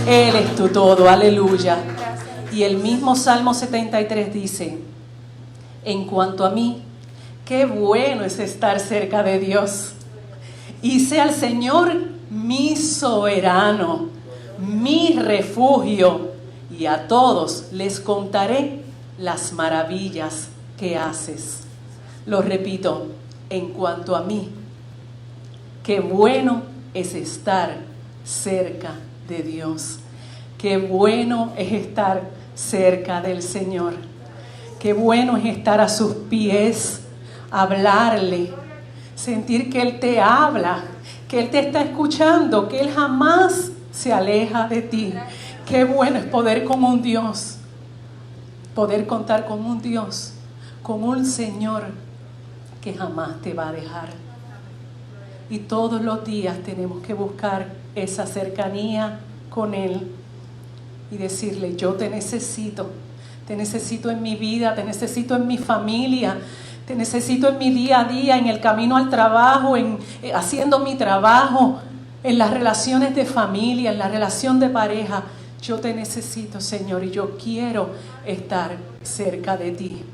Él es tu todo, aleluya. Y el mismo Salmo 73 dice: en cuanto a mí, qué bueno es estar cerca de Dios. Hice al Señor mi soberano, mi refugio, y a todos les contaré las maravillas que haces. Lo repito, en cuanto a mí, qué bueno es estar cerca de Dios. Qué bueno es estar cerca del Señor. Qué bueno es estar a sus pies, hablarle, sentir que Él te habla, que Él te está escuchando, que Él jamás se aleja de ti. Qué bueno es poder con un Dios, poder contar con un Dios, con un Señor que jamás te va a dejar. Y todos los días tenemos que buscar esa cercanía con Él y decirle: yo te necesito en mi vida, te necesito en mi familia, te necesito en mi día a día, en el camino al trabajo, haciendo mi trabajo, en las relaciones de familia, en la relación de pareja. Yo te necesito, Señor, y yo quiero estar cerca de ti.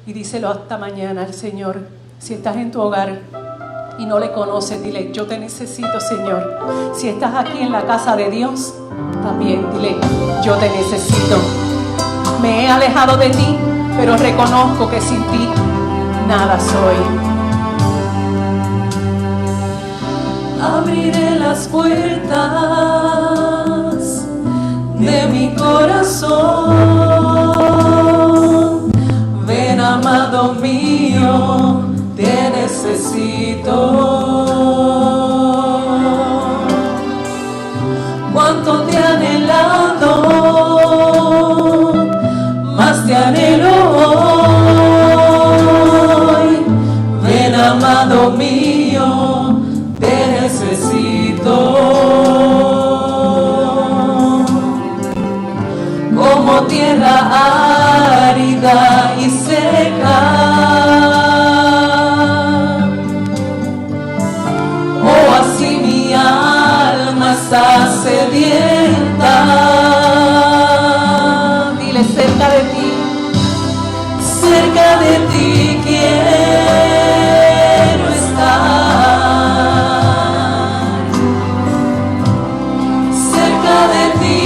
Y díselo hasta mañana al Señor. Si estás en tu hogar y no le conoces, dile: yo te necesito, Señor. Si estás aquí en la casa de Dios, también dile: yo te necesito. Me he alejado de ti, pero reconozco que sin ti nada soy. Abriré las puertas de mi corazón. Ven, amado mío, te necesito. Cuánto te he anhelado, más te anhelo hoy. Ven, amado mío, te sedienta. Dile, cerca de ti quiero estar, cerca de ti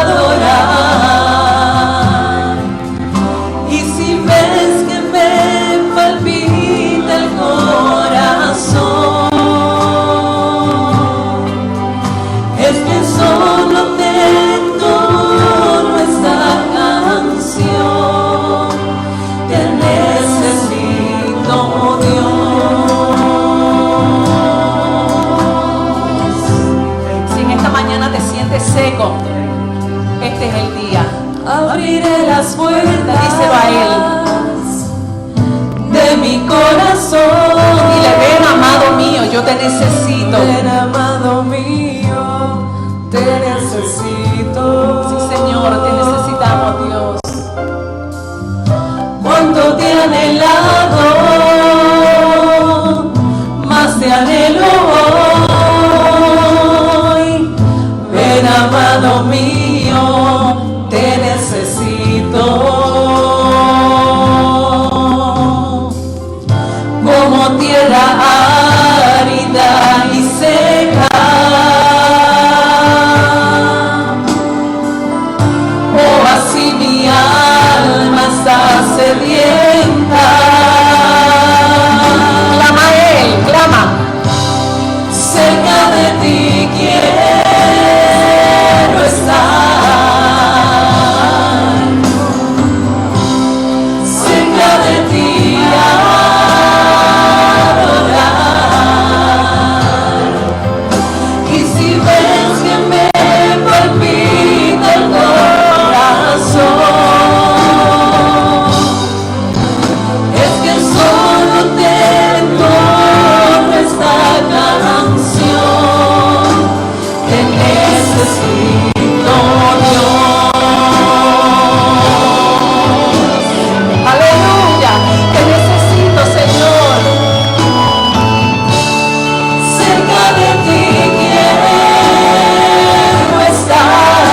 adorar. Y si ves que me palpita el corazón, es que solo tengo nuestra canción. Te necesito, Dios. Si en esta mañana te sientes seco, este es el día. Abriré las puertas, díselo a Él, de mi corazón. Dile, ven amado mío, yo te necesito. Ven amado mío, te necesito. Sí, Señor, te necesitamos, Dios. Cuánto te he anhelado, más te anhelo hoy. Ven amado mío, te necesito. Como tierra árida y seca, oh así mi alma está sedienta. Clama a Él, clama. Cerca de ti quiero estar, cerca de ti adorar. Y si ves que me palpita el corazón, es que solo tengo nuestra canción. Te necesito, Dios. Aleluya, te necesito, Señor. Cerca de ti quiero estar,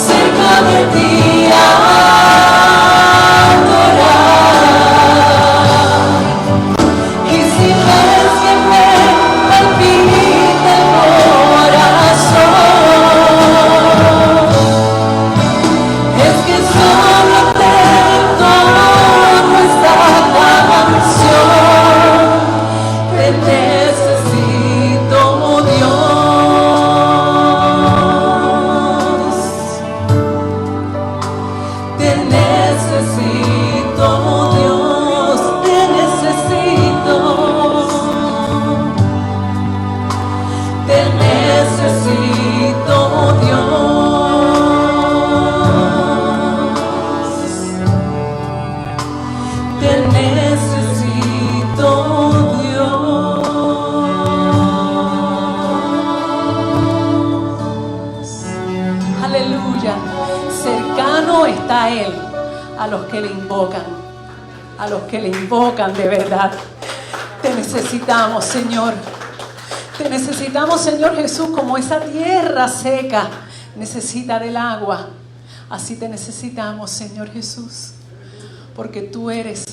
cerca de ti adorar. Y si ves que me palpita el corazón, es que solo tengo nuestra canción. Te necesito, Dios. Te necesito, Dios. Te necesito. Te necesito, Dios. Te necesito, Dios. Aleluya. Cercano está Él a los que le invocan, a los que le invocan de verdad. Te necesitamos, Señor. Te necesitamos, Señor Jesús, como esa tierra seca necesita del agua. Así te necesitamos, Señor Jesús, porque tú eres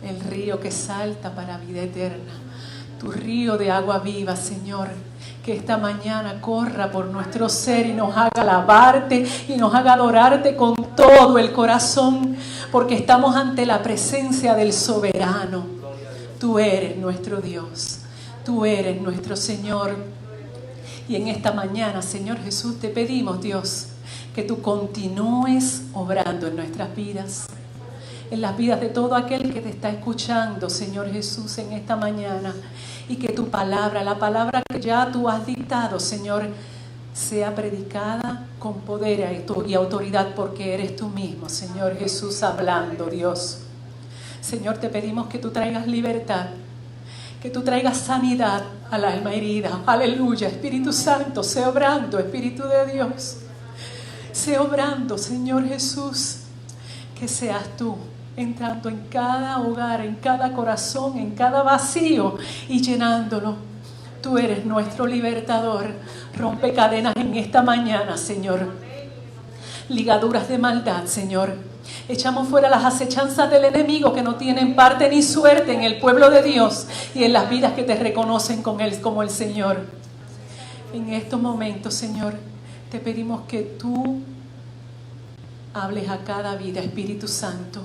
el río que salta para vida eterna. Tu río de agua viva, Señor, que esta mañana corra por nuestro ser y nos haga alabarte y nos haga adorarte con todo el corazón, porque estamos ante la presencia del soberano. Tú eres nuestro Dios, tú eres nuestro Señor. Y en esta mañana, Señor Jesús, te pedimos, Dios, que tú continúes obrando en nuestras vidas, en las vidas de todo aquel que te está escuchando, Señor Jesús, en esta mañana. Y que tu palabra, la palabra que ya tú has dictado, Señor, sea predicada con poder y autoridad, porque eres tú mismo, Señor Jesús, hablando, Dios. Señor, te pedimos que tú traigas libertad, que tú traigas sanidad al alma herida. Aleluya, Espíritu Santo, sé obrando, Espíritu de Dios. Sé obrando, Señor Jesús, que seas tú entrando en cada hogar, en cada corazón, en cada vacío y llenándolo. Tú eres nuestro libertador. Rompe cadenas en esta mañana, Señor. Ligaduras de maldad, Señor. Echamos fuera las acechanzas del enemigo que no tienen parte ni suerte en el pueblo de Dios y en las vidas que te reconocen con Él como el Señor. En estos momentos, Señor, te pedimos que tú hables a cada vida, Espíritu Santo.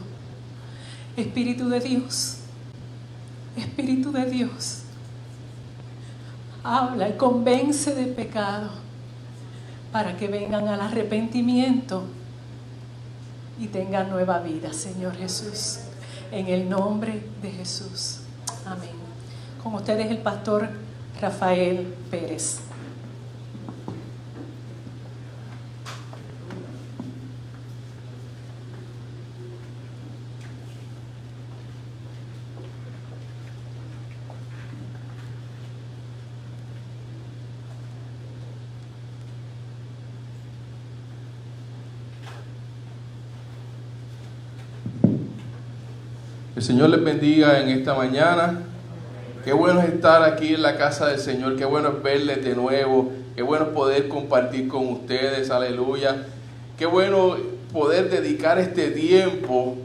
Espíritu de Dios. Espíritu de Dios. Habla y convence de pecado para que vengan al arrepentimiento y tengan nueva vida, Señor Jesús. En el nombre de Jesús. Amén. Con ustedes el pastor Rafael Pérez. El Señor les bendiga en esta mañana. Qué bueno es estar aquí en la casa del Señor. Qué bueno es verles de nuevo. Qué bueno es poder compartir con ustedes. Aleluya. Qué bueno poder dedicar este tiempo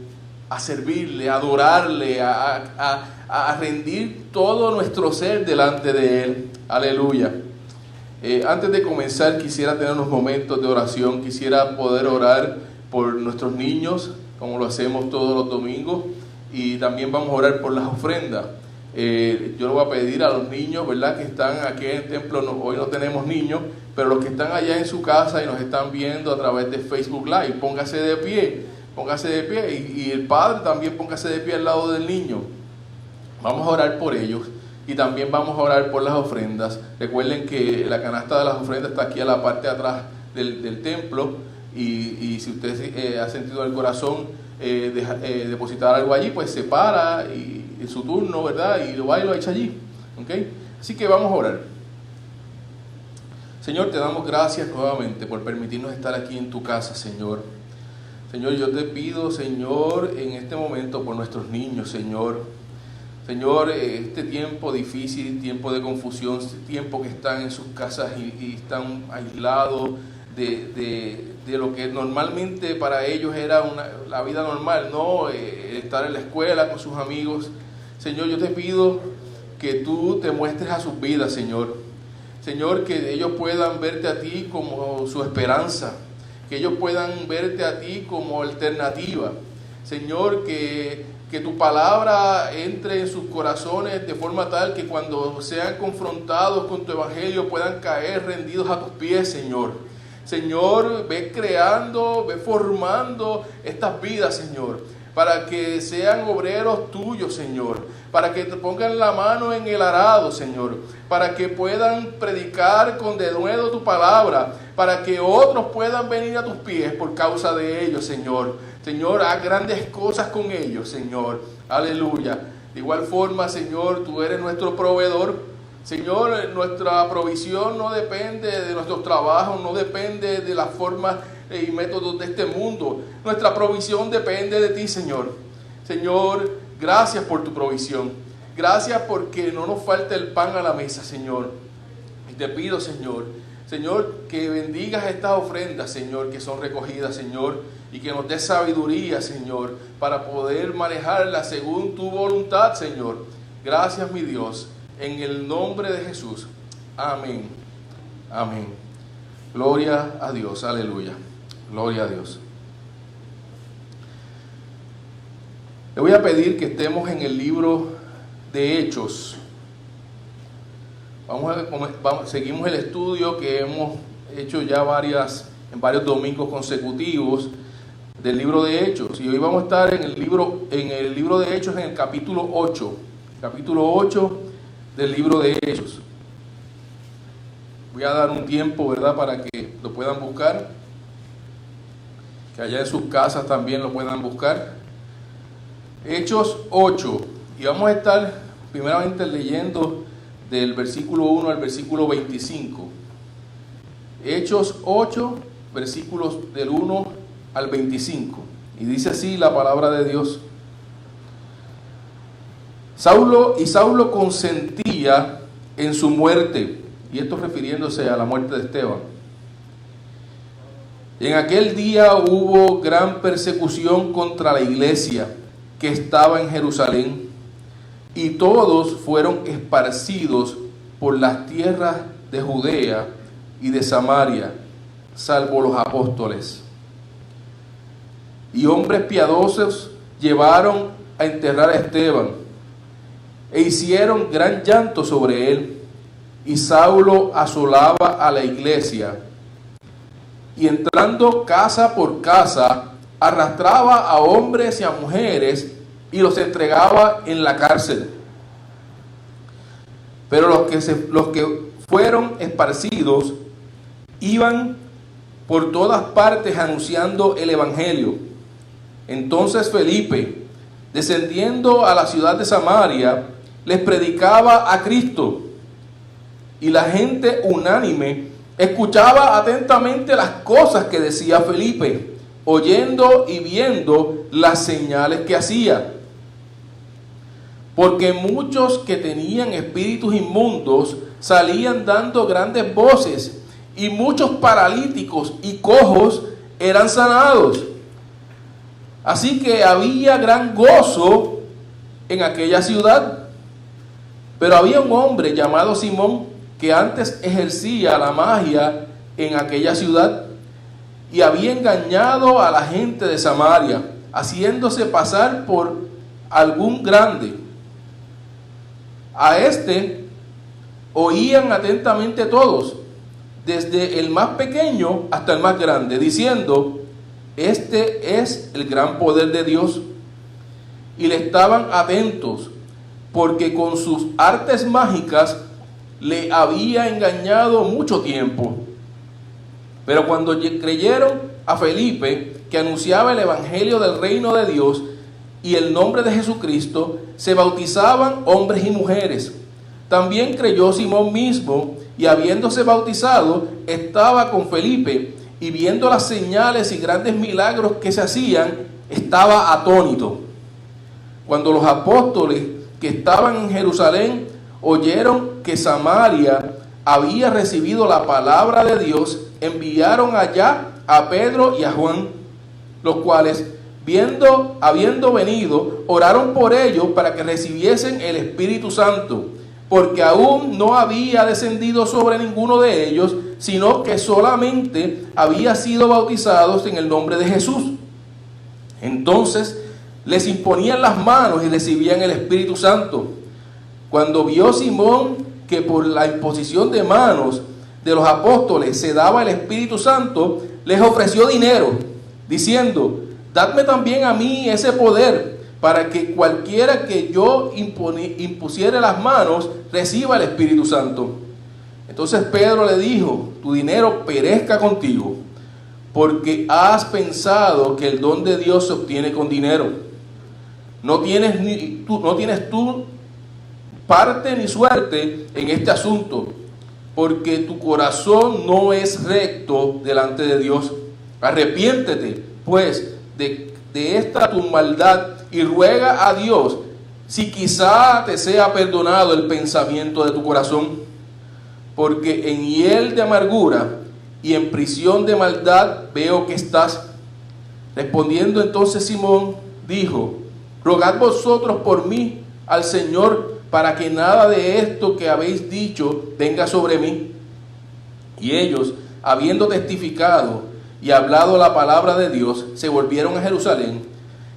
a servirle, a adorarle, a rendir todo nuestro ser delante de Él. Aleluya. Antes de comenzar, quisiera tener unos momentos de oración. Quisiera poder orar por nuestros niños, como lo hacemos todos los domingos. Y también vamos a orar por las ofrendas. Yo le voy a pedir a los niños, ¿verdad?, que están aquí en el templo. Hoy no tenemos niños, pero los que están allá en su casa y nos están viendo a través de Facebook Live, póngase de pie y el padre también póngase de pie al lado del niño. Vamos a orar por ellos y también vamos a orar por las ofrendas. Recuerden que la canasta de las ofrendas está aquí a la parte de atrás del templo y si usted ha sentido el corazón depositar algo allí, pues se para y en su turno, ¿verdad?, y lo va y lo echa allí. ¿Okay? Así que vamos a orar. Señor, te damos gracias nuevamente por permitirnos estar aquí en tu casa, Señor. Señor, yo te pido, Señor, en este momento por nuestros niños, Señor. Señor, este tiempo difícil, tiempo de confusión, tiempo que están en sus casas y están aislados de lo que normalmente para ellos era la vida normal, ¿no? Estar en la escuela con sus amigos. Señor, yo te pido que tú te muestres a sus vidas, Señor. Señor, que ellos puedan verte a ti como su esperanza, que ellos puedan verte a ti como alternativa. Señor, que tu palabra entre en sus corazones de forma tal que cuando sean confrontados con tu evangelio puedan caer rendidos a tus pies, Señor. Señor, ve creando, ve formando estas vidas, Señor, para que sean obreros tuyos, Señor, para que te pongan la mano en el arado, Señor, para que puedan predicar con denuedo tu palabra, para que otros puedan venir a tus pies por causa de ellos, Señor. Señor, haz grandes cosas con ellos, Señor. Aleluya. De igual forma, Señor, tú eres nuestro proveedor. Señor, nuestra provisión no depende de nuestros trabajos, no depende de las formas y métodos de este mundo. Nuestra provisión depende de ti, Señor. Señor, gracias por tu provisión. Gracias porque no nos falta el pan a la mesa, Señor. Y te pido, Señor, que bendigas estas ofrendas, Señor, que son recogidas, Señor, y que nos des sabiduría, Señor, para poder manejarlas según tu voluntad, Señor. Gracias, mi Dios. En el nombre de Jesús. Amén. Amén. Gloria a Dios. Aleluya. Gloria a Dios. Le voy a pedir que estemos en el libro de Hechos. Seguimos el estudio que hemos hecho ya en varios domingos consecutivos del libro de Hechos. Y hoy vamos a estar en el libro de Hechos en el capítulo 8. Capítulo 8 del libro de Hechos. Voy a dar un tiempo, ¿verdad?, para que lo puedan buscar, que allá en sus casas también lo puedan buscar. Hechos 8, y vamos a estar primeramente leyendo del versículo 1 al versículo 25. Hechos 8, versículos del 1 al 25, y dice así la palabra de Dios. Saulo consentía en su muerte, y esto refiriéndose a la muerte de Esteban. En aquel día hubo gran persecución contra la iglesia que estaba en Jerusalén, y todos fueron esparcidos por las tierras de Judea y de Samaria, salvo los apóstoles. Y hombres piadosos llevaron a enterrar a Esteban, e hicieron gran llanto sobre él. Y Saulo asolaba a la iglesia, y entrando casa por casa, arrastraba a hombres y a mujeres, y los entregaba en la cárcel. Pero los que fueron esparcidos iban por todas partes anunciando el evangelio. Entonces Felipe, descendiendo a la ciudad de Samaria, les predicaba a Cristo, y la gente unánime escuchaba atentamente las cosas que decía Felipe, oyendo y viendo las señales que hacía. Porque muchos que tenían espíritus inmundos salían dando grandes voces, y muchos paralíticos y cojos eran sanados. Así que había gran gozo en aquella ciudad. Pero había un hombre llamado Simón, que antes ejercía la magia en aquella ciudad, y había engañado a la gente de Samaria, haciéndose pasar por algún grande. A este oían atentamente todos, desde el más pequeño hasta el más grande, diciendo: este es el gran poder de Dios. Y le estaban atentos, porque con sus artes mágicas le había engañado mucho tiempo. Pero cuando creyeron a Felipe, que anunciaba el evangelio del reino de Dios y el nombre de Jesucristo, se bautizaban hombres y mujeres. También creyó Simón mismo, y habiéndose bautizado, estaba con Felipe, y viendo las señales y grandes milagros que se hacían, estaba atónito. Cuando los apóstoles que estaban en Jerusalén oyeron que Samaria había recibido la palabra de Dios, enviaron allá a Pedro y a Juan, los cuales, habiendo venido, oraron por ellos para que recibiesen el Espíritu Santo, porque aún no había descendido sobre ninguno de ellos, sino que solamente había sido bautizados en el nombre de Jesús. Entonces les imponían las manos y recibían el Espíritu Santo. Cuando vio Simón que por la imposición de manos de los apóstoles se daba el Espíritu Santo, les ofreció dinero, diciendo: dadme también a mí ese poder, para que cualquiera que yo impusiere las manos reciba el Espíritu Santo. Entonces Pedro le dijo: tu dinero perezca contigo, porque has pensado que el don de Dios se obtiene con dinero. No tienes tú parte ni suerte en este asunto, porque tu corazón no es recto delante de Dios. Arrepiéntete, pues, de esta tu maldad, y ruega a Dios si quizá te sea perdonado el pensamiento de tu corazón, porque en hiel de amargura y en prisión de maldad veo que estás. Respondiendo entonces Simón dijo: rogad vosotros por mí al Señor, para que nada de esto que habéis dicho venga sobre mí. Y ellos, habiendo testificado y hablado la palabra de Dios, se volvieron a Jerusalén,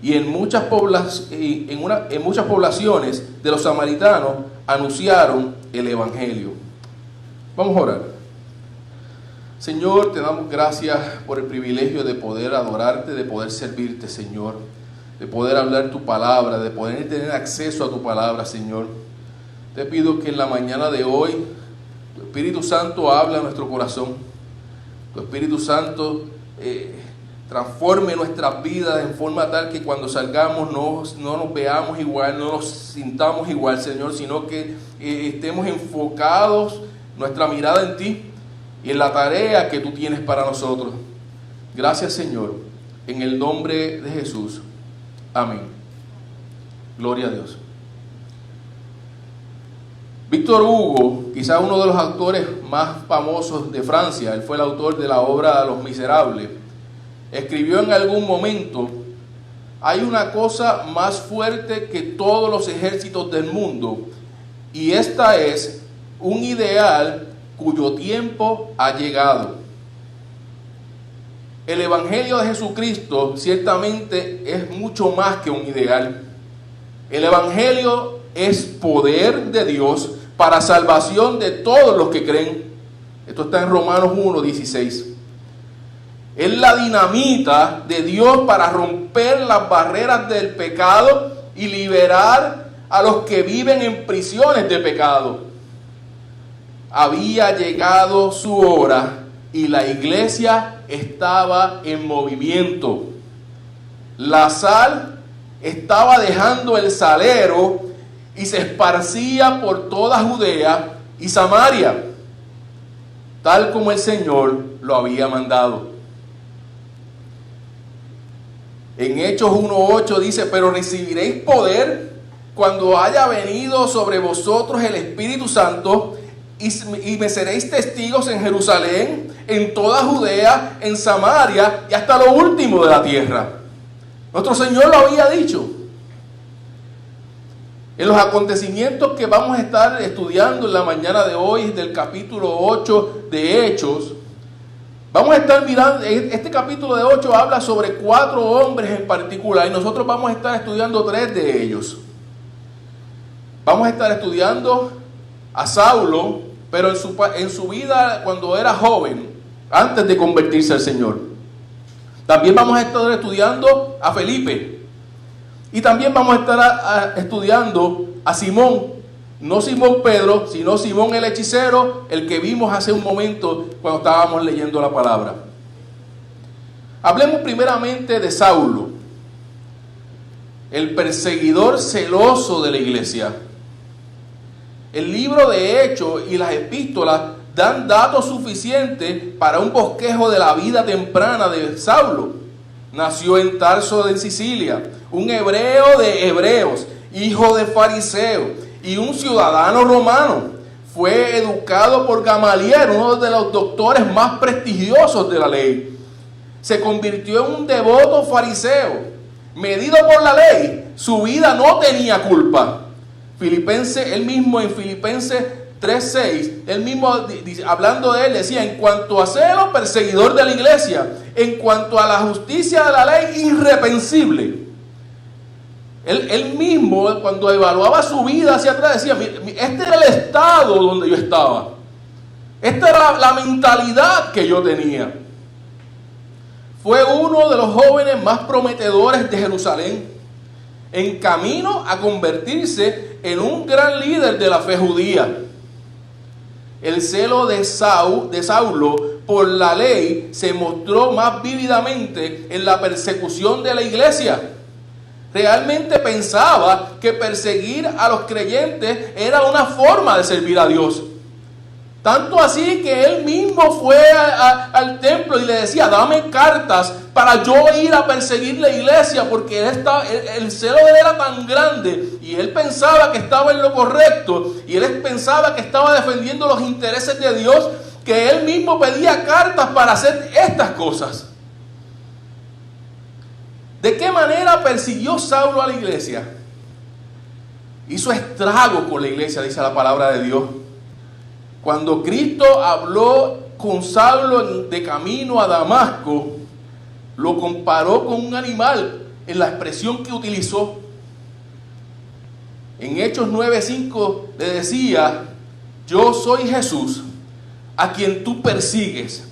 y en muchas poblaciones de los samaritanos anunciaron el evangelio. Vamos a orar. Señor, te damos gracias por el privilegio de poder adorarte, de poder servirte, Señor, de poder hablar tu palabra, de poder tener acceso a tu palabra, Señor. Te pido que en la mañana de hoy tu Espíritu Santo hable a nuestro corazón. Tu Espíritu Santo transforme nuestras vidas en forma tal que cuando salgamos no nos veamos igual, no nos sintamos igual, Señor, sino que estemos enfocados nuestra mirada en ti y en la tarea que tú tienes para nosotros. Gracias, Señor, en el nombre de Jesús. Amén. Gloria a Dios. Víctor Hugo, quizás uno de los autores más famosos de Francia, él fue el autor de la obra Los Miserables, escribió en algún momento: hay una cosa más fuerte que todos los ejércitos del mundo, y esta es un ideal cuyo tiempo ha llegado. El Evangelio de Jesucristo ciertamente es mucho más que un ideal. El Evangelio es poder de Dios para salvación de todos los que creen. Esto está en Romanos 1:16. Es la dinamita de Dios para romper las barreras del pecado y liberar a los que viven en prisiones de pecado. Había llegado su hora y la iglesia estaba en movimiento. La sal estaba dejando el salero y se esparcía por toda Judea y Samaria, tal como el Señor lo había mandado. En Hechos 1:8 dice: pero recibiréis poder cuando haya venido sobre vosotros el Espíritu Santo, y me seréis testigos en Jerusalén, en toda Judea, en Samaria y hasta lo último de la tierra. Nuestro Señor lo había dicho. En los acontecimientos que vamos a estar estudiando en la mañana de hoy, del capítulo 8 de Hechos, vamos a estar mirando, este capítulo de 8 habla sobre 4 hombres en particular, y nosotros vamos a estar estudiando 3 de ellos. Vamos a estar estudiando a Saulo, pero en su vida cuando era joven, antes de convertirse al Señor. También vamos a estar estudiando a Felipe. Y también vamos a estar estudiando a Simón. No Simón Pedro, sino Simón el hechicero, el que vimos hace un momento cuando estábamos leyendo la palabra. Hablemos primeramente de Saulo, el perseguidor celoso de la iglesia. El libro de Hechos y las epístolas dan datos suficientes para un bosquejo de la vida temprana de Saulo. Nació en Tarso de Sicilia, un hebreo de hebreos, hijo de fariseo y un ciudadano romano. Fue educado por Gamaliel, uno de los doctores más prestigiosos de la ley. Se convirtió en un devoto fariseo. Medido por la ley, su vida no tenía culpa. Él mismo en Filipenses 3:6, él mismo hablando de él decía: en cuanto a celo, perseguidor de la iglesia; en cuanto a la justicia de la ley, irreprensible. Él mismo, cuando evaluaba su vida hacia atrás, decía: este era el estado donde yo estaba, esta era la mentalidad que yo tenía. Fue uno de los jóvenes más prometedores de Jerusalén, en camino a convertirse en un gran líder de la fe judía. El celo de Saulo por la ley se mostró más vívidamente en la persecución de la iglesia. Realmente pensaba que perseguir a los creyentes era una forma de servir a Dios. Tanto así que él mismo fue al templo y le decía: dame cartas para yo ir a perseguir la iglesia, porque el celo de él era tan grande y él pensaba que estaba en lo correcto y él pensaba que estaba defendiendo los intereses de Dios, que él mismo pedía cartas para hacer estas cosas. ¿De qué manera persiguió Saulo a la iglesia? Hizo estrago con la iglesia, dice la palabra de Dios. Cuando Cristo habló con Saulo de camino a Damasco, lo comparó con un animal en la expresión que utilizó. En Hechos 9:5 le decía: yo soy Jesús, a quien tú persigues.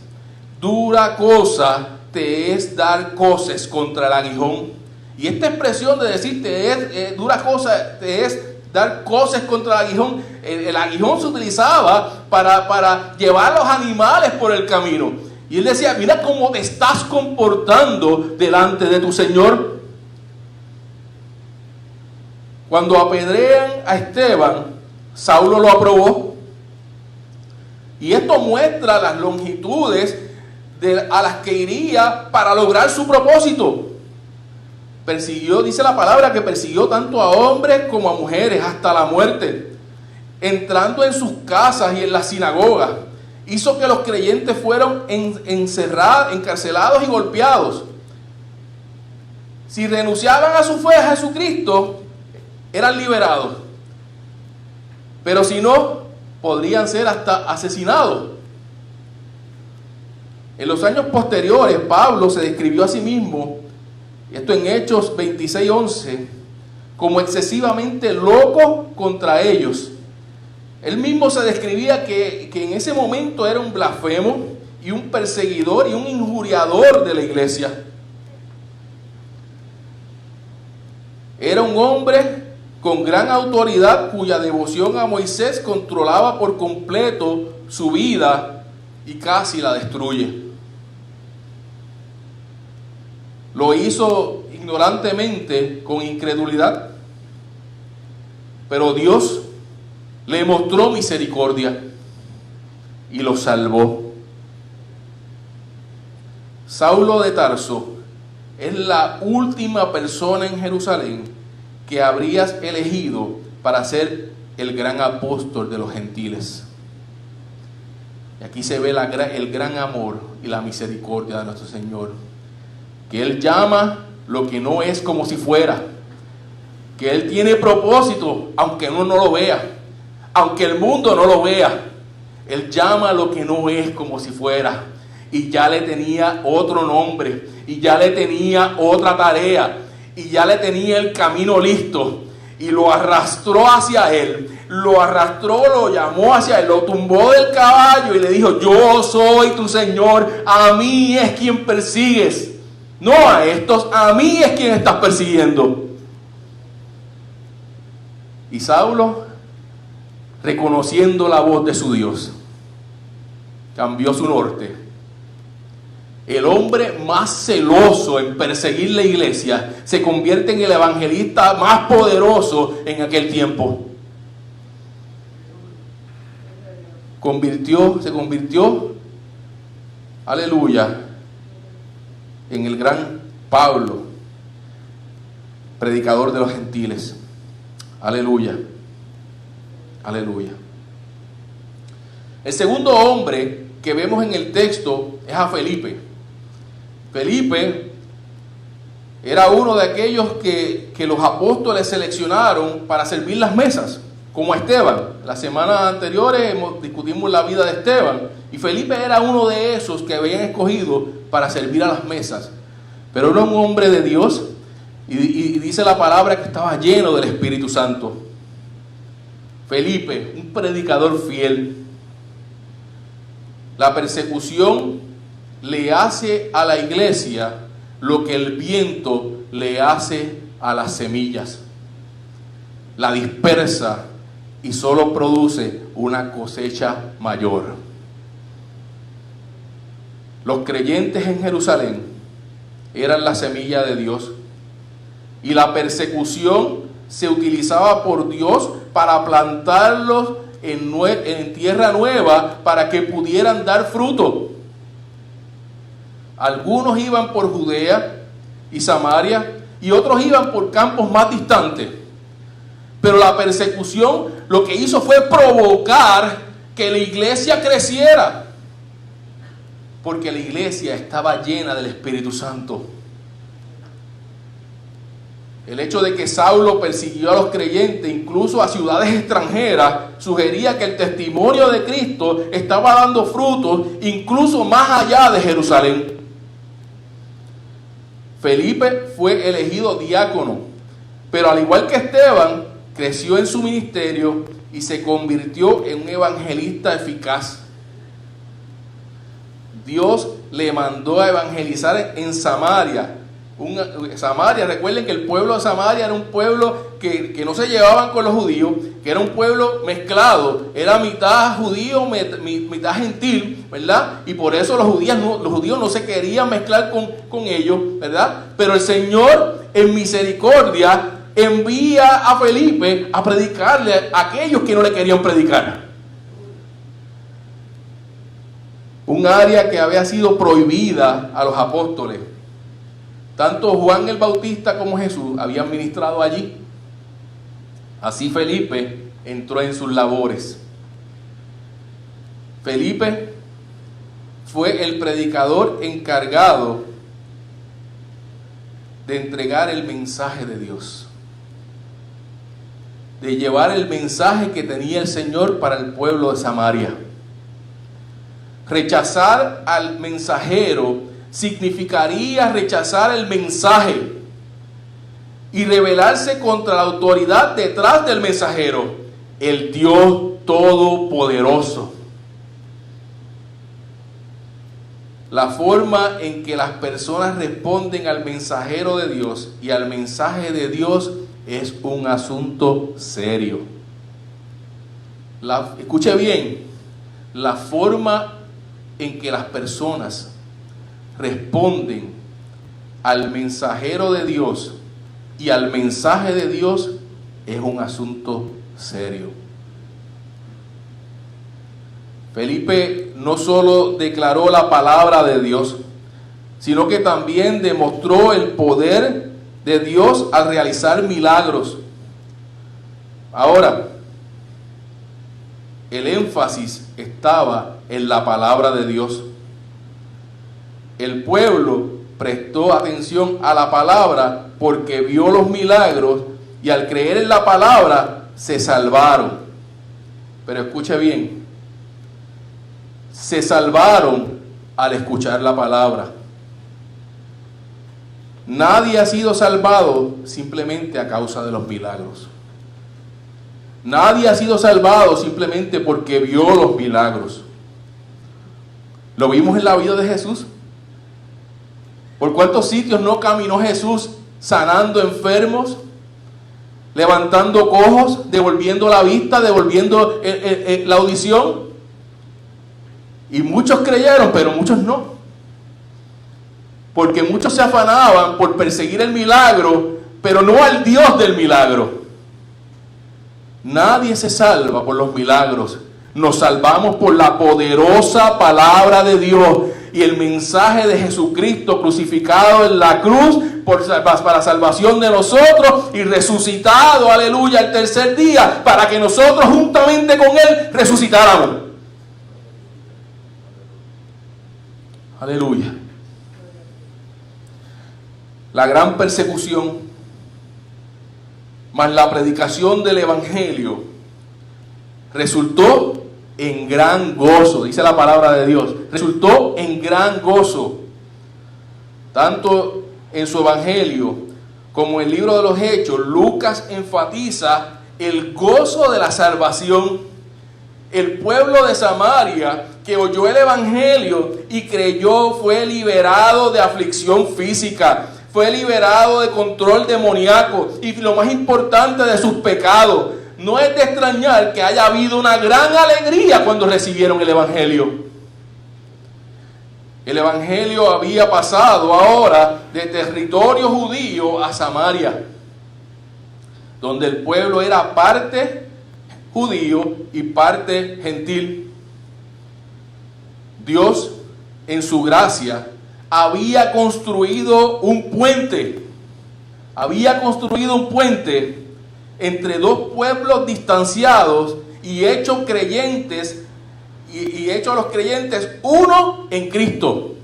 Dura cosa te es dar coces contra el aguijón. Y esta expresión de decir dura cosa te es dar coces contra el aguijón, el aguijón se utilizaba para llevar a los animales por el camino. Y él decía: mira cómo te estás comportando delante de tu Señor. Cuando apedrean a Esteban, Saulo lo aprobó. Y esto muestra las longitudes a las que iría para lograr su propósito. Persiguió, dice la palabra, que persiguió tanto a hombres como a mujeres hasta la muerte. entrando en sus casas y en las sinagogas, hizo que los creyentes fueran encarcelados y golpeados. Si renunciaban a su fe a Jesucristo, eran liberados. Pero si no, podrían ser hasta asesinados. En los años posteriores, Pablo se describió a sí mismo, esto en Hechos 26:11, como excesivamente loco contra ellos. Él mismo se describía que en ese momento era un blasfemo y un perseguidor y un injuriador de la iglesia. Era un hombre con gran autoridad cuya devoción a Moisés controlaba por completo su vida y casi la destruye. Lo hizo ignorantemente, con incredulidad, pero Dios le mostró misericordia y lo salvó. Saulo de Tarso es la última persona en Jerusalén que habrías elegido para ser el gran apóstol de los gentiles. Y aquí se ve el gran amor y la misericordia de nuestro Señor, que Él llama lo que no es como si fuera, que Él tiene propósito aunque uno no lo vea, aunque el mundo no lo vea. Él llama lo que no es como si fuera, y ya le tenía otro nombre, y ya le tenía otra tarea, y ya le tenía el camino listo, y lo arrastró hacia Él, lo llamó hacia Él, lo tumbó del caballo y le dijo: yo soy tu Señor, a mí es quien persigues, no a estos, a mí es quien estás persiguiendo. Y Saulo, reconociendo la voz de su Dios, cambió su norte. El hombre más celoso en perseguir la iglesia se convierte en el evangelista más poderoso en aquel tiempo. Se convirtió, aleluya, en el gran Pablo, predicador de los gentiles. Aleluya, aleluya. El segundo hombre que vemos en el texto es a Felipe. Felipe era uno de aquellos que los apóstoles seleccionaron para servir las mesas, como Esteban. Las semanas anteriores discutimos la vida de Esteban, y Felipe era uno de esos que habían escogido para servir a las mesas. Pero era un hombre de Dios, y dice la palabra que estaba lleno del Espíritu Santo. Felipe, un predicador fiel. La persecución le hace a la iglesia lo que el viento le hace a las semillas. La dispersa y solo produce una cosecha mayor. Los creyentes en Jerusalén eran la semilla de Dios, y la persecución se utilizaba por Dios para plantarlos en tierra nueva para que pudieran dar fruto. Algunos iban por Judea y Samaria, y otros iban por campos más distantes. Pero la persecución lo que hizo fue provocar que la iglesia creciera, porque la iglesia estaba llena del Espíritu Santo. El hecho de que Saulo persiguió a los creyentes, incluso a ciudades extranjeras, sugería que el testimonio de Cristo estaba dando frutos incluso más allá de Jerusalén. Felipe fue elegido diácono, pero al igual que Esteban, creció en su ministerio y se convirtió en un evangelista eficaz. Dios le mandó a evangelizar en Samaria. Samaria, recuerden que el pueblo de Samaria era un pueblo que no se llevaban con los judíos, que era un pueblo mezclado, era mitad judío, mitad gentil, ¿verdad? Y por eso los judíos no se querían mezclar con ellos, ¿verdad? Pero el Señor, en misericordia, envía a Felipe a predicarle a aquellos que no le querían predicar. Un área que había sido prohibida a los apóstoles. Tanto Juan el Bautista como Jesús habían ministrado allí. Así Felipe entró en sus labores. Felipe fue el predicador encargado de entregar el mensaje de Dios, de llevar el mensaje que tenía el Señor para el pueblo de Samaria. Rechazar al mensajero significaría rechazar el mensaje y rebelarse contra la autoridad detrás del mensajero, el Dios Todopoderoso. La forma en que las personas responden al mensajero de Dios y al mensaje de Dios es un asunto serio. Escuche bien, la forma en que las personas responden al mensajero de Dios y al mensaje de Dios es un asunto serio. Felipe no solo declaró la palabra de Dios, sino que también demostró el poder de Dios al realizar milagros. Ahora, el énfasis estaba en la palabra de Dios. El pueblo prestó atención a la palabra porque vio los milagros y al creer en la palabra se salvaron. Pero escuche bien, se salvaron al escuchar la palabra. Nadie ha sido salvado simplemente a causa de los milagros. Nadie ha sido salvado simplemente porque vio los milagros. Lo vimos en la vida de Jesús. ¿Por cuántos sitios no caminó Jesús sanando enfermos, levantando cojos, devolviendo la vista, devolviendo la audición? Y muchos creyeron, pero muchos no. Porque muchos se afanaban por perseguir el milagro, pero no al Dios del milagro. Nadie se salva por los milagros. Nos salvamos por la poderosa palabra de Dios y el mensaje de Jesucristo crucificado en la cruz para salvación de nosotros y resucitado, aleluya, el tercer día, para que nosotros juntamente con Él resucitáramos. Aleluya. La gran persecución más la predicación del Evangelio resultó en gran gozo, dice la palabra de Dios, resultó en gran gozo, tanto en su Evangelio como en el libro de los Hechos. Lucas enfatiza el gozo de la salvación. El pueblo de Samaria que oyó el Evangelio y creyó fue liberado de aflicción física, fue liberado de control demoníaco y lo más importante, de sus pecados. No es de extrañar que haya habido una gran alegría cuando recibieron el Evangelio. El Evangelio había pasado ahora de territorio judío a Samaria, donde el pueblo era parte judío y parte gentil. Dios, en su gracia, había construido un puente. Había construido un puente entre dos pueblos distanciados y hecho creyentes y hecho a los creyentes uno en Cristo.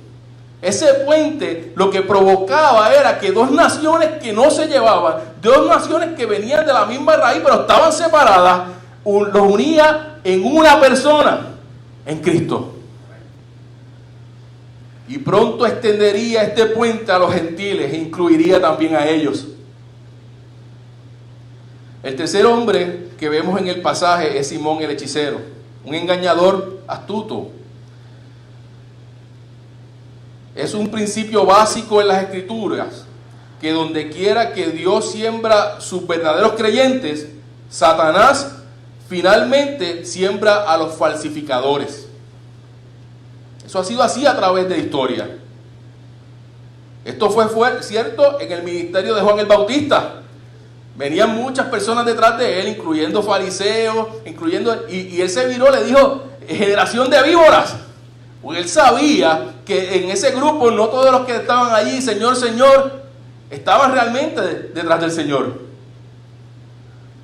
Ese puente lo que provocaba era que dos naciones que no se llevaban, dos naciones que venían de la misma raíz pero estaban separadas, los unía en una persona, en Cristo. Y pronto extendería este puente a los gentiles e incluiría también a ellos. El tercer hombre que vemos en el pasaje es Simón el hechicero, un engañador astuto. Es un principio básico en las Escrituras, que donde quiera que Dios siembra sus verdaderos creyentes, Satanás finalmente siembra a los falsificadores. Eso ha sido así a través de la historia. Esto fue cierto en el ministerio de Juan el Bautista. Venían muchas personas detrás de él, incluyendo fariseos, y él se viró, le dijo, generación de víboras. Porque él sabía que en ese grupo no todos los que estaban allí, Señor, Señor, estaban realmente detrás del Señor.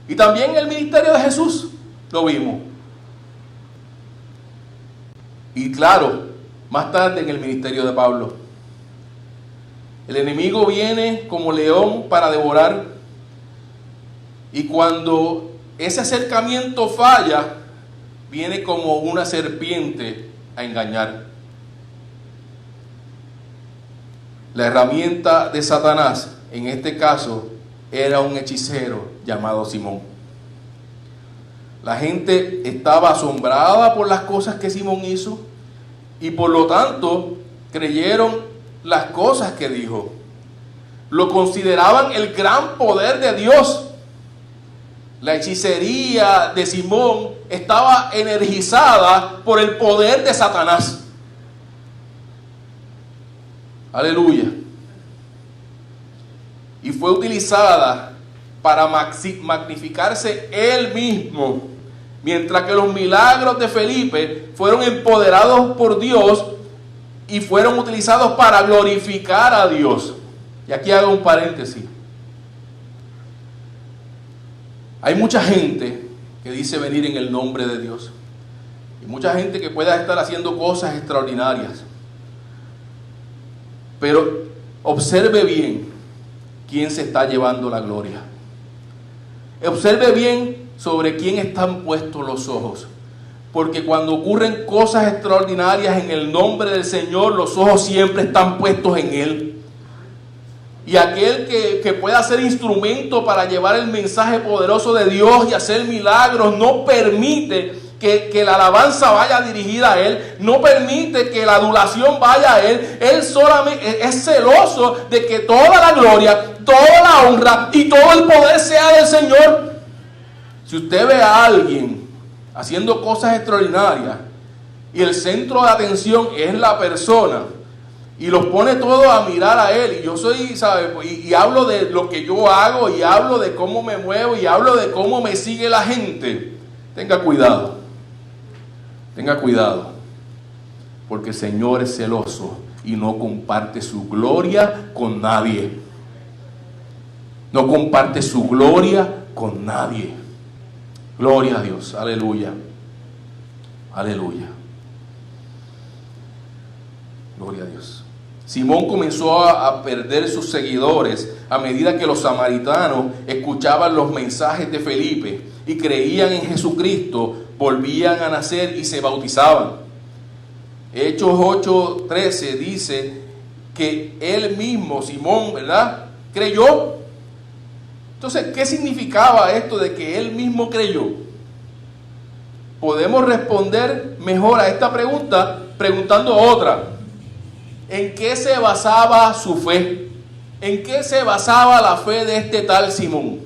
Y también en el ministerio de Jesús lo vimos. Y claro, más tarde en el ministerio de Pablo. El enemigo viene como león para devorar. Y cuando ese acercamiento falla, viene como una serpiente a engañar. La herramienta de Satanás, en este caso, era un hechicero llamado Simón. La gente estaba asombrada por las cosas que Simón hizo y por lo tanto creyeron las cosas que dijo. Lo consideraban el gran poder de Dios. La hechicería de Simón estaba energizada por el poder de Satanás. Aleluya. Y fue utilizada para magnificarse él mismo, mientras que los milagros de Felipe fueron empoderados por Dios y fueron utilizados para glorificar a Dios. Y aquí hago un paréntesis. Hay mucha gente que dice venir en el nombre de Dios. Y mucha gente que pueda estar haciendo cosas extraordinarias. Pero observe bien quién se está llevando la gloria. Observe bien sobre quién están puestos los ojos. Porque cuando ocurren cosas extraordinarias en el nombre del Señor, los ojos siempre están puestos en Él. Y aquel que pueda ser instrumento para llevar el mensaje poderoso de Dios y hacer milagros, no permite que la alabanza vaya dirigida a Él, no permite que la adulación vaya a Él. Él solamente es celoso de que toda la gloria, toda la honra y todo el poder sea del Señor. Si usted ve a alguien haciendo cosas extraordinarias y el centro de atención es la persona y los pone todos a mirar a Él, y yo soy, ¿sabe? Y hablo de lo que yo hago, y hablo de cómo me muevo, y hablo de cómo me sigue la gente, tenga cuidado, porque el Señor es celoso y no comparte su gloria con nadie. No comparte su gloria con nadie. Gloria a Dios, aleluya, aleluya. Gloria a Dios. Simón comenzó a perder sus seguidores a medida que los samaritanos escuchaban los mensajes de Felipe y creían en Jesucristo, volvían a nacer y se bautizaban. Hechos 8:13 dice que él mismo, Simón, ¿verdad?, creyó. Entonces, ¿qué significaba esto de que él mismo creyó? Podemos responder mejor a esta pregunta preguntando otra. ¿En qué se basaba su fe? ¿En qué se basaba la fe de este tal Simón?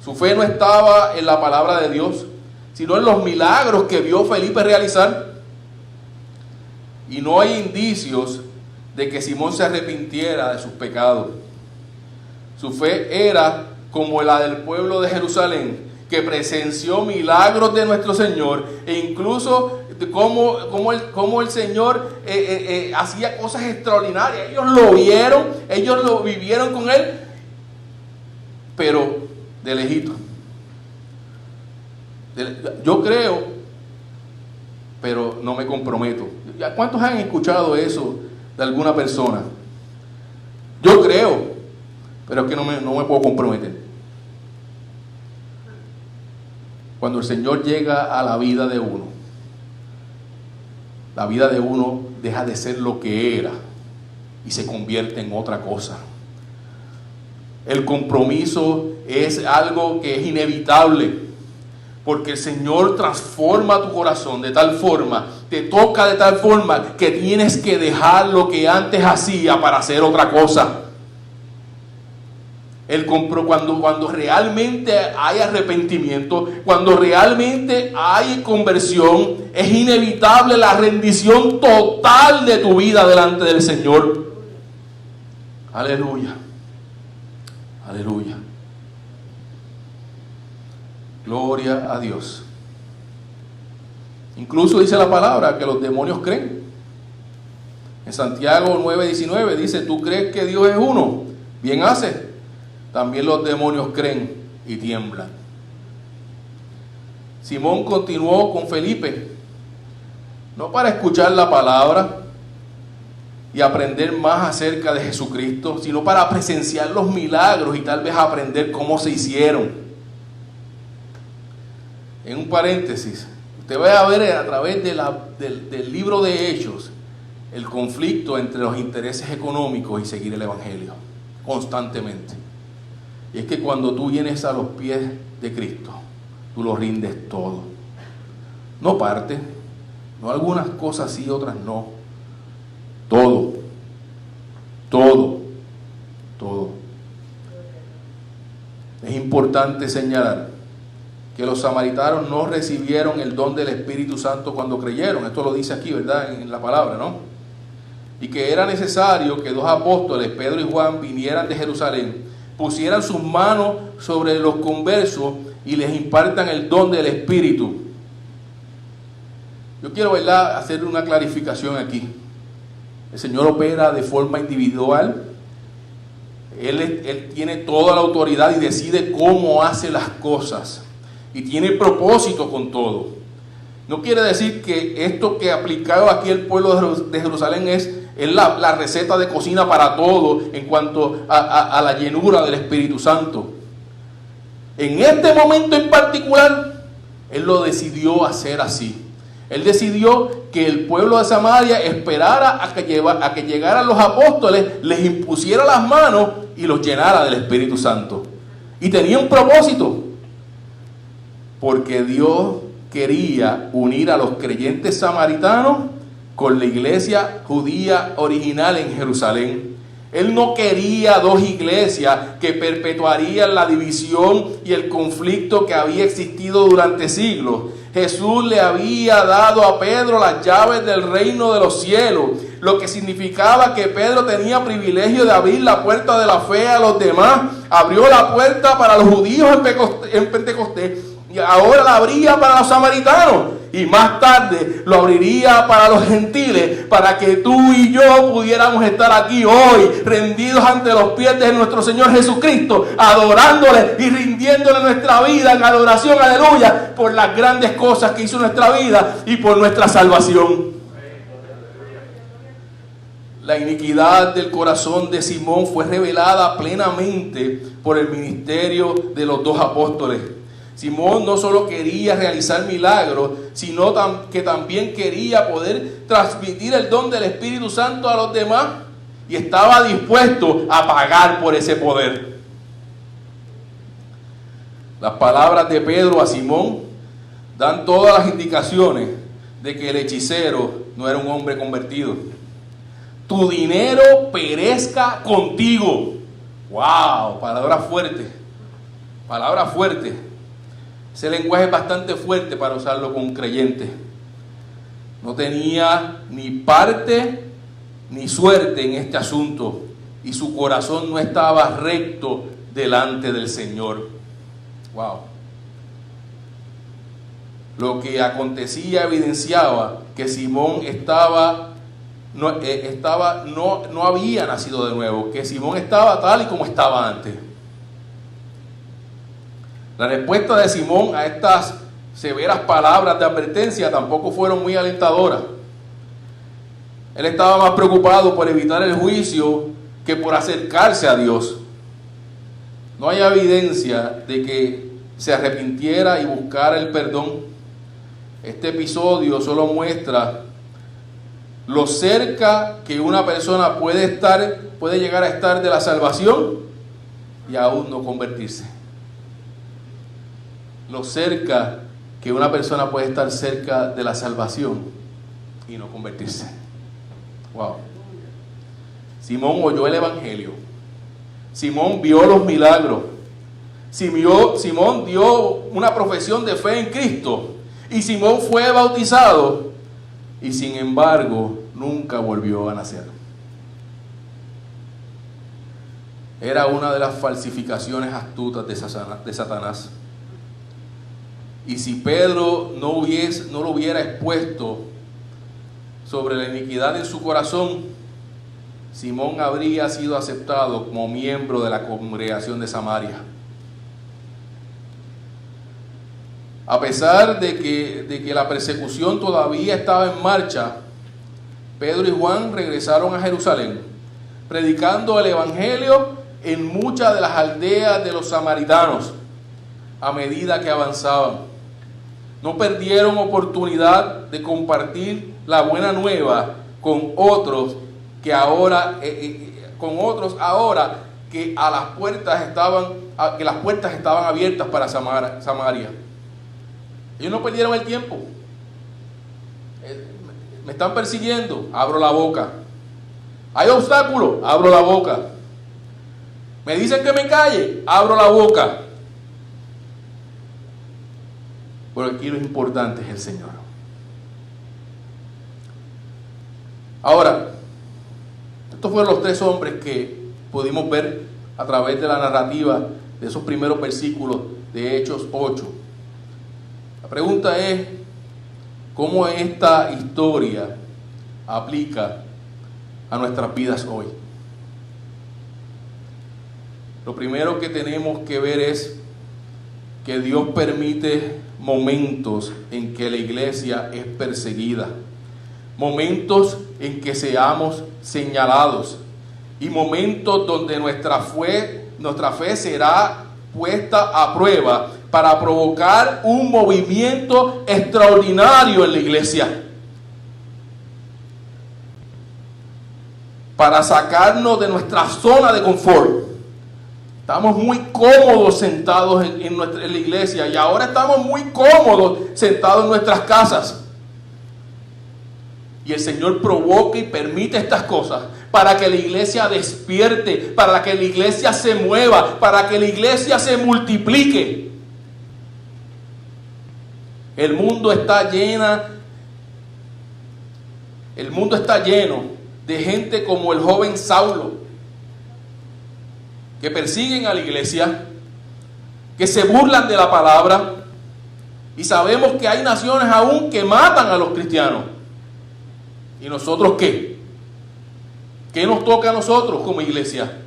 Su fe no estaba en la palabra de Dios, sino en los milagros que vio Felipe realizar. Y no hay indicios de que Simón se arrepintiera de sus pecados. Su fe era como la del pueblo de Jerusalén, que presenció milagros de nuestro Señor, e incluso cómo el Señor hacía cosas extraordinarias. Ellos lo vieron, ellos lo vivieron con Él, pero de lejito. Yo creo, pero no me comprometo. ¿Cuántos han escuchado eso de alguna persona? Yo creo, pero es que no me puedo comprometer. Cuando el Señor llega a la vida de uno, la vida de uno deja de ser lo que era y se convierte en otra cosa. El compromiso es algo que es inevitable, porque el Señor transforma tu corazón de tal forma, te toca de tal forma que tienes que dejar lo que antes hacía para hacer otra cosa. Cuando realmente hay arrepentimiento, cuando realmente hay conversión, es inevitable la rendición total de tu vida delante del Señor. Aleluya. Aleluya. Gloria a Dios. Incluso dice la palabra que los demonios creen. En Santiago 9:19 dice: ¿tú crees que Dios es uno? Bien haces. También los demonios creen y tiemblan. Simón continuó con Felipe, no para escuchar la palabra y aprender más acerca de Jesucristo, sino para presenciar los milagros y tal vez aprender cómo se hicieron. En un paréntesis, usted va a ver a través del libro de Hechos el conflicto entre los intereses económicos y seguir el Evangelio constantemente. Y es que cuando tú vienes a los pies de Cristo, tú lo rindes todo. No parte, no algunas cosas sí, otras no. Todo. Es importante señalar que los samaritanos no recibieron el don del Espíritu Santo cuando creyeron. Esto lo dice aquí, ¿verdad? En la palabra, ¿no? Y que era necesario que 2 apóstoles, Pedro y Juan, vinieran de Jerusalén, pusieran sus manos sobre los conversos y les impartan el don del Espíritu. Yo quiero, ¿verdad?, hacer una clarificación aquí. El Señor opera de forma individual. Él tiene toda la autoridad y decide cómo hace las cosas. Y tiene propósito con todo. No quiere decir que esto que aplicado aquí el pueblo de Jerusalén es la receta de cocina para todo en cuanto a la llenura del Espíritu Santo. En este momento en particular, Él lo decidió hacer así. Él decidió que el pueblo de Samaria esperara a que llegaran los apóstoles, les impusiera las manos y los llenara del Espíritu Santo. Y tenía un propósito, porque Dios quería unir a los creyentes samaritanos con la iglesia judía original en Jerusalén. Él no quería 2 iglesias que perpetuarían la división y el conflicto que había existido durante siglos. Jesús le había dado a Pedro las llaves del reino de los cielos, lo que significaba que Pedro tenía privilegio de abrir la puerta de la fe a los demás. Abrió la puerta para los judíos en Pentecostés y ahora la abría para los samaritanos. Y más tarde lo abriría para los gentiles, para que tú y yo pudiéramos estar aquí hoy, rendidos ante los pies de nuestro Señor Jesucristo, adorándole y rindiéndole nuestra vida en adoración, aleluya, por las grandes cosas que hizo en nuestra vida y por nuestra salvación. La iniquidad del corazón de Simón fue revelada plenamente por el ministerio de los 2 apóstoles. Simón no solo quería realizar milagros, sino que también quería poder transmitir el don del Espíritu Santo a los demás y estaba dispuesto a pagar por ese poder. Las palabras de Pedro a Simón dan todas las indicaciones de que el hechicero no era un hombre convertido. Tu dinero perezca contigo. ¡Wow! Palabra fuerte. Palabra fuerte. Ese lenguaje es bastante fuerte para usarlo con un creyente. No tenía ni parte ni suerte en este asunto y su corazón no estaba recto delante del Señor. Wow. Lo que acontecía evidenciaba que Simón no había nacido de nuevo, que Simón estaba tal y como estaba antes. La respuesta de Simón a estas severas palabras de advertencia tampoco fueron muy alentadoras. Él estaba más preocupado por evitar el juicio que por acercarse a Dios. No hay evidencia de que se arrepintiera y buscara el perdón. Este episodio solo muestra lo cerca que una persona puede llegar a estar de la salvación y aún no convertirse. Lo cerca que una persona puede estar cerca de la salvación y no convertirse. Wow. Simón oyó el Evangelio. Simón vio los milagros. Simón dio una profesión de fe en Cristo. Y Simón fue bautizado. Y sin embargo, nunca volvió a nacer. Era una de las falsificaciones astutas de Satanás. Y si Pedro no lo hubiera expuesto sobre la iniquidad en su corazón, Simón habría sido aceptado como miembro de la congregación de Samaria. A pesar de que la persecución todavía estaba en marcha, Pedro y Juan regresaron a Jerusalén, predicando el evangelio en muchas de las aldeas de los samaritanos a medida que avanzaban. No perdieron oportunidad de compartir la buena nueva con otros ahora que las puertas estaban abiertas para Samaria. Ellos no perdieron el tiempo. Me están persiguiendo, abro la boca. Hay obstáculos, abro la boca. Me dicen que me calle, abro la boca. Pero aquí lo importante es el Señor. Ahora, estos fueron los 3 hombres que pudimos ver a través de la narrativa de esos primeros versículos de Hechos 8. La pregunta es, ¿cómo esta historia aplica a nuestras vidas hoy? Lo primero que tenemos que ver es que Dios permite momentos en que la iglesia es perseguida, momentos en que seamos señalados y momentos donde nuestra fe será puesta a prueba para provocar un movimiento extraordinario en la iglesia, para sacarnos de nuestra zona de confort. Estamos muy cómodos sentados en la iglesia y ahora estamos muy cómodos sentados en nuestras casas. Y el Señor provoca y permite estas cosas para que la iglesia despierte, para que la iglesia se mueva, para que la iglesia se multiplique. El mundo está lleno de gente como el joven Saulo, que persiguen a la iglesia, que se burlan de la palabra, y sabemos que hay naciones aún que matan a los cristianos. ¿Y nosotros qué? ¿Qué nos toca a nosotros como iglesia?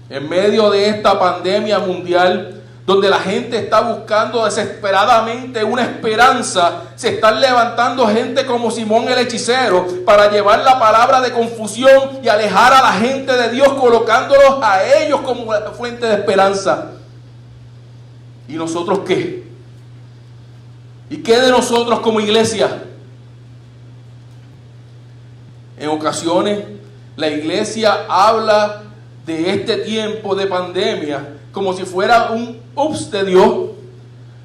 En medio de esta pandemia mundial, donde la gente está buscando desesperadamente una esperanza, se están levantando gente como Simón el hechicero para llevar la palabra de confusión y alejar a la gente de Dios, colocándolos a ellos como la fuente de esperanza. ¿Y nosotros qué? ¿Y qué de nosotros como iglesia? En ocasiones, la iglesia habla de este tiempo de pandemia como si fuera un ups de Dios,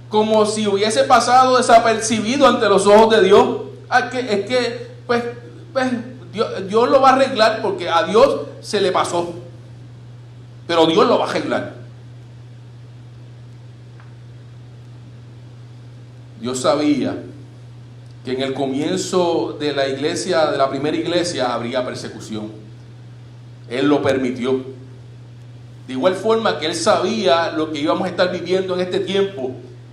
como si hubiese pasado desapercibido ante los ojos de Dios. Dios lo va a arreglar porque a Dios se le pasó, pero Dios lo va a arreglar. Dios sabía que en el comienzo de la iglesia, de la primera iglesia, habría persecución. Él lo permitió. De igual forma que Él sabía lo que íbamos a estar viviendo en este tiempo,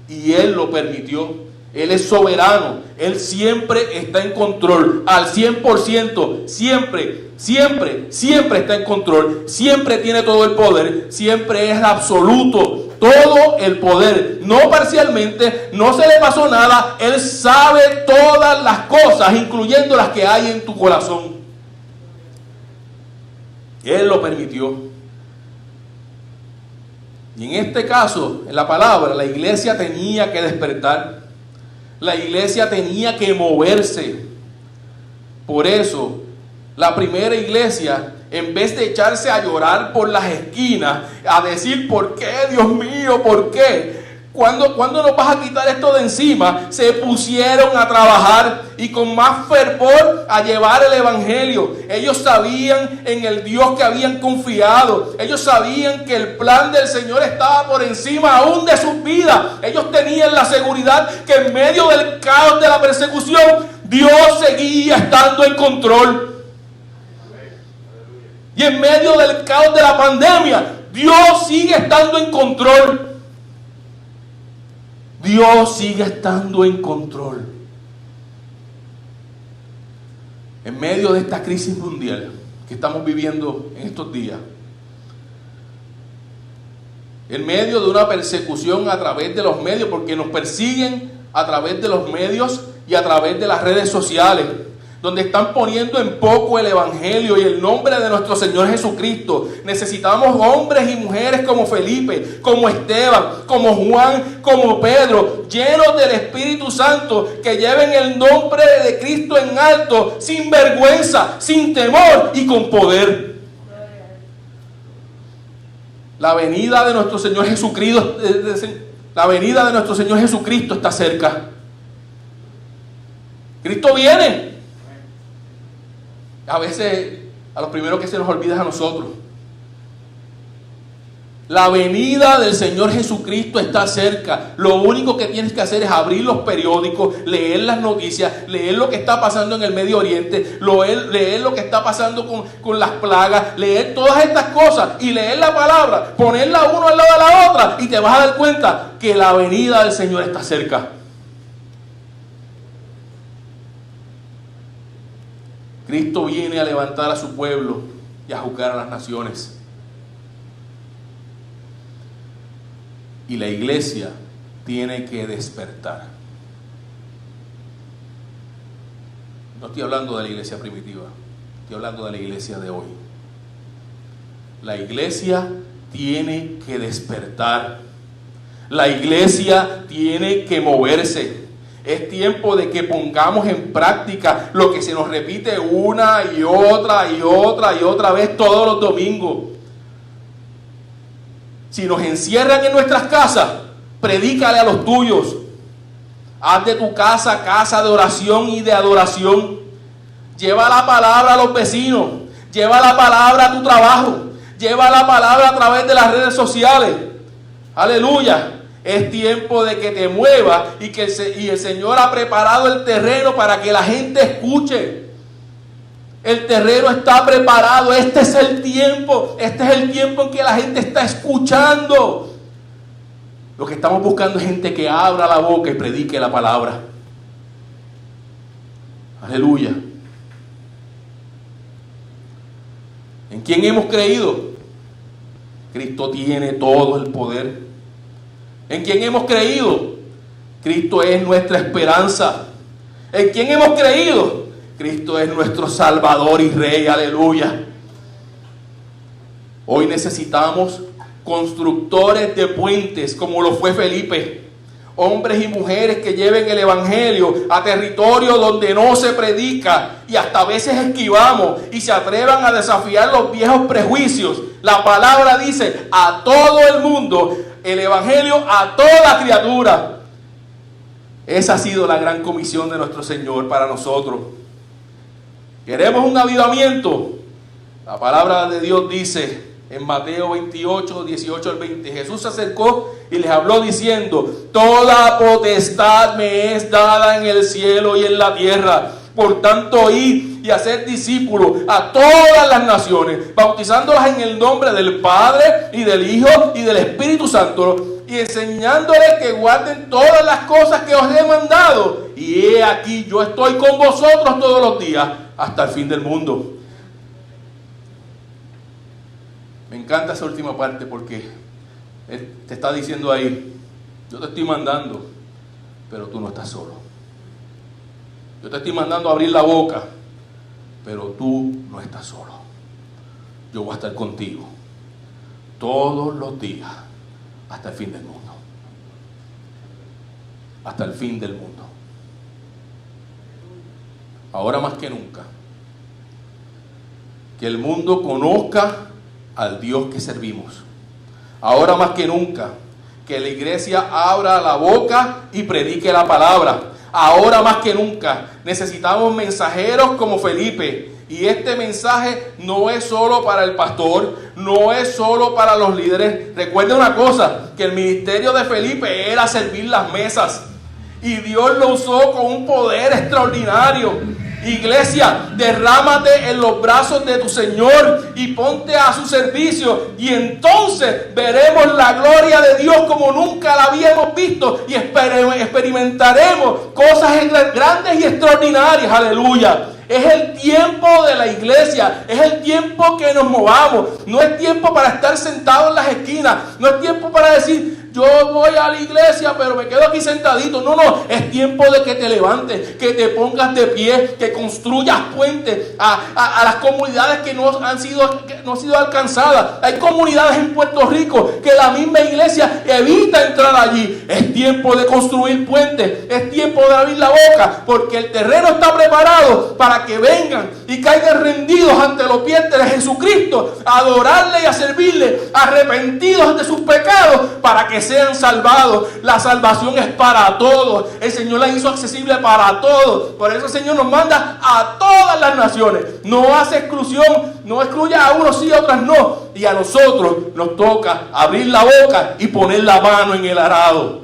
y Él lo permitió. Él es soberano. Él siempre está en control, al 100%, siempre está en control, siempre tiene todo el poder, siempre es absoluto, todo el poder, no parcialmente, no se le pasó nada. Él sabe todas las cosas, incluyendo las que hay en tu corazón. Él lo permitió. Y en este caso, en la palabra, la iglesia tenía que despertar. La iglesia tenía que moverse. Por eso, la primera iglesia, en vez de echarse a llorar por las esquinas, a decir, ¿por qué, Dios mío? ¿Por qué? ¿Cuándo nos vas a quitar esto de encima? Se pusieron a trabajar y con más fervor a llevar el evangelio. Ellos sabían en el Dios que habían confiado. Ellos sabían que el plan del Señor estaba por encima aún de sus vidas. Ellos tenían la seguridad que en medio del caos de la persecución, Dios seguía estando en control. Y en medio del caos de la pandemia, Dios sigue estando en control. Dios sigue estando en control. En medio de esta crisis mundial que estamos viviendo en estos días, en medio de una persecución a través de los medios, porque nos persiguen a través de los medios y a través de las redes sociales, donde están poniendo en poco el Evangelio y el nombre de nuestro Señor Jesucristo. Necesitamos hombres y mujeres como Felipe, como Esteban, como Juan, como Pedro, llenos del Espíritu Santo, que lleven el nombre de Cristo en alto, sin vergüenza, sin temor y con poder. La venida de nuestro Señor Jesucristo, está cerca. Cristo viene. A veces a lo primero que se nos olvida es a nosotros. La venida del Señor Jesucristo está cerca. Lo único que tienes que hacer es abrir los periódicos, leer las noticias, leer lo que está pasando en el Medio Oriente, leer lo que está pasando con las plagas, leer todas estas cosas y leer la palabra, ponerla uno al lado de la otra y te vas a dar cuenta que la venida del Señor está cerca. Cristo viene a levantar a su pueblo y a juzgar a las naciones. Y la iglesia tiene que despertar. No estoy hablando de la iglesia primitiva, estoy hablando de la iglesia de hoy. La iglesia tiene que despertar. La iglesia tiene que moverse. Es tiempo de que pongamos en práctica lo que se nos repite una y otra y otra y otra vez todos los domingos. Si nos encierran en nuestras casas, predícale a los tuyos. Haz de tu casa casa de oración y de adoración. Lleva la palabra a los vecinos. Lleva la palabra a tu trabajo. Lleva la palabra a través de las redes sociales. Aleluya. Es tiempo de que te muevas y el Señor ha preparado el terreno para que la gente escuche. El terreno está preparado. Este es el tiempo en que la gente está escuchando. Lo que estamos buscando es gente que abra la boca y predique la palabra. Aleluya. ¿En quién hemos creído? Cristo tiene todo el poder. ¿En quién hemos creído? Cristo es nuestra esperanza. ¿En quién hemos creído? Cristo es nuestro Salvador y Rey. Aleluya. Hoy necesitamos constructores de puentes como lo fue Felipe. Hombres y mujeres que lleven el Evangelio a territorios donde no se predica y hasta a veces esquivamos y se atrevan a desafiar los viejos prejuicios. La palabra dice a todo el mundo, el Evangelio a toda criatura. Esa ha sido la gran comisión de nuestro Señor para nosotros. ¿Queremos un avivamiento? La palabra de Dios dice en Mateo 28, 18 al 20, Jesús se acercó y les habló diciendo: toda potestad me es dada en el cielo y en la tierra. Por tanto, id y hacer discípulos a todas las naciones, bautizándolas en el nombre del Padre y del Hijo y del Espíritu Santo, y enseñándoles que guarden todas las cosas que os he mandado. Y he aquí, yo estoy con vosotros todos los días hasta el fin del mundo. Me encanta esa última parte porque Él te está diciendo ahí: yo te estoy mandando, pero tú no estás solo. Yo te estoy mandando a abrir la boca, pero tú no estás solo. Yo voy a estar contigo todos los días hasta el fin del mundo. Hasta el fin del mundo. Ahora más que nunca, que el mundo conozca al Dios que servimos. Ahora más que nunca, que la iglesia abra la boca y predique la palabra. Ahora más que nunca necesitamos mensajeros como Felipe. Y este mensaje no es solo para el pastor, no es solo para los líderes. Recuerden una cosa, que el ministerio de Felipe era servir las mesas. Y Dios lo usó con un poder extraordinario. Iglesia, derrámate en los brazos de tu Señor y ponte a su servicio, y entonces veremos la gloria de Dios como nunca la habíamos visto y experimentaremos cosas grandes y extraordinarias. Aleluya. Es el tiempo de la iglesia. Es el tiempo que nos movamos. No es tiempo para estar sentado en las esquinas. No es tiempo para decir, yo voy a la iglesia, pero me quedo aquí sentadito. No, no. Es tiempo de que te levantes, que te pongas de pie, que construyas puentes a las comunidades que no han sido alcanzadas. Hay comunidades en Puerto Rico que la misma iglesia evita entrar allí. Es tiempo de construir puentes. Es tiempo de abrir la boca, porque el terreno está preparado para que vengan y caigan rendidos ante los pies de Jesucristo, a adorarle y a servirle, arrepentidos de sus pecados, para que sean salvados. La salvación es para todos. El Señor la hizo accesible para todos. Por eso el Señor nos manda a todas las naciones. No hace exclusión, no excluye a unos sí, a otras no. Y a nosotros nos toca abrir la boca y poner la mano en el arado.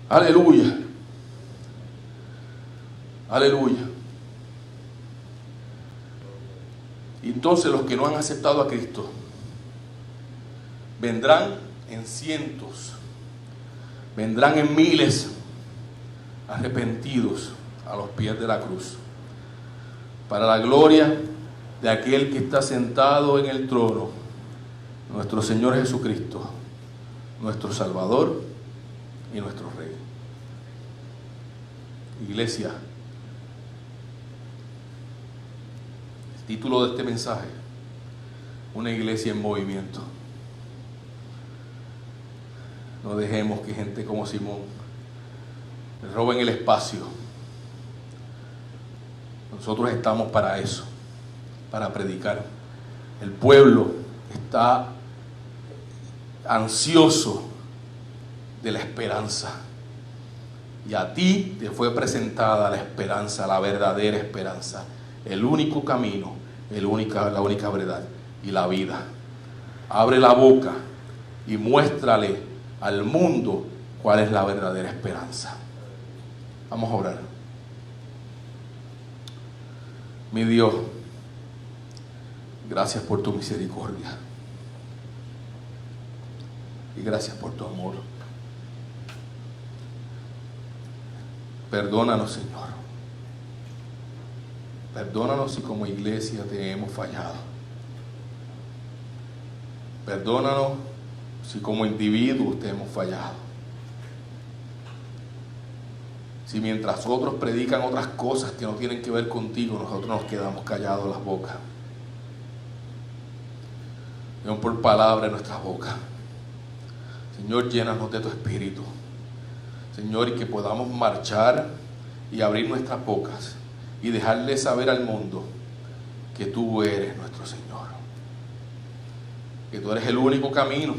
Aleluya. Aleluya. Y entonces los que no han aceptado a Cristo vendrán en cientos, vendrán en miles, arrepentidos a los pies de la cruz, para la gloria de aquel que está sentado en el trono, nuestro Señor Jesucristo, nuestro Salvador y nuestro Rey. Iglesia, el título de este mensaje: una iglesia en movimiento. No dejemos que gente como Simón le roben el espacio. Nosotros estamos para eso, para predicar. El pueblo está ansioso de la esperanza. Y a ti te fue presentada la esperanza, la verdadera esperanza, el único camino, la única verdad y la vida. Abre la boca y muéstrale al mundo cuál es la verdadera esperanza. Vamos a orar. Mi Dios, gracias por tu misericordia y gracias por tu amor. Perdónanos, Señor. Perdónanos si como iglesia te hemos fallado. Perdónanos si como individuos te hemos fallado. Si mientras otros predican otras cosas que no tienen que ver contigo, nosotros nos quedamos callados las bocas. Ven por palabra en nuestras bocas. Señor, llénanos de tu espíritu. Señor, y que podamos marchar y abrir nuestras bocas y dejarle saber al mundo que tú eres nuestro Señor, que tú eres el único camino,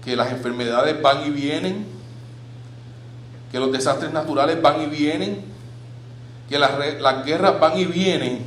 que las enfermedades van y vienen, que los desastres naturales van y vienen, que las guerras van y vienen,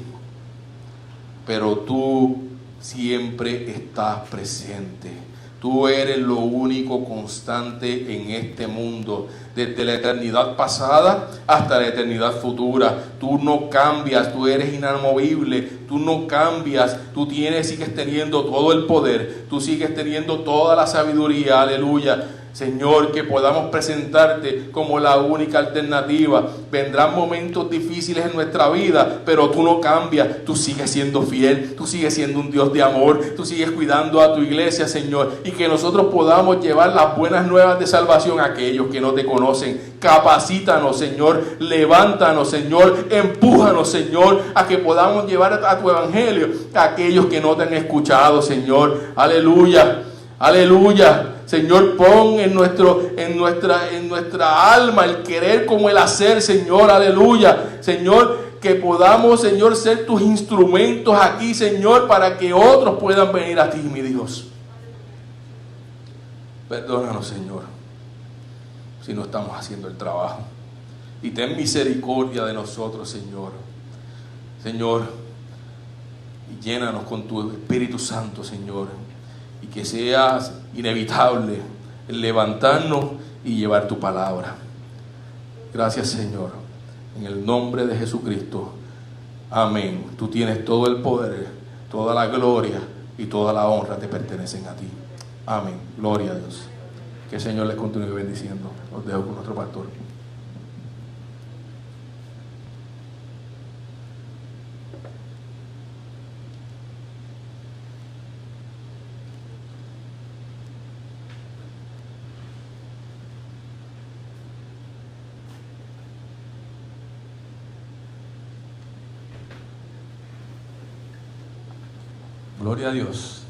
pero tú siempre estás presente. Tú eres lo único constante en este mundo, desde la eternidad pasada hasta la eternidad futura. Tú no cambias, tú eres inamovible, tú no cambias, tú sigues teniendo todo el poder, tú sigues teniendo toda la sabiduría, aleluya. Señor, que podamos presentarte como la única alternativa. Vendrán momentos difíciles en nuestra vida, pero tú no cambias, tú sigues siendo fiel, tú sigues siendo un Dios de amor, tú sigues cuidando a tu iglesia, Señor, y que nosotros podamos llevar las buenas nuevas de salvación a aquellos que no te conocen. Capacítanos, Señor, levántanos, Señor, empújanos, Señor, a que podamos llevar a tu evangelio a aquellos que no te han escuchado, Señor. Aleluya, aleluya. Señor, pon en nuestra alma el querer como el hacer, Señor, aleluya. Señor, que podamos, Señor, ser tus instrumentos aquí, Señor, para que otros puedan venir a ti, mi Dios. Perdónanos, Señor, si no estamos haciendo el trabajo. Y ten misericordia de nosotros, Señor. Señor, y llénanos con tu Espíritu Santo, Señor. Y que sea inevitable el levantarnos y llevar tu palabra. Gracias, Señor. En el nombre de Jesucristo. Amén. Tú tienes todo el poder, toda la gloria y toda la honra te pertenecen a ti. Amén. Gloria a Dios. Que el Señor les continúe bendiciendo. Os dejo con nuestro pastor. Gloria a Dios.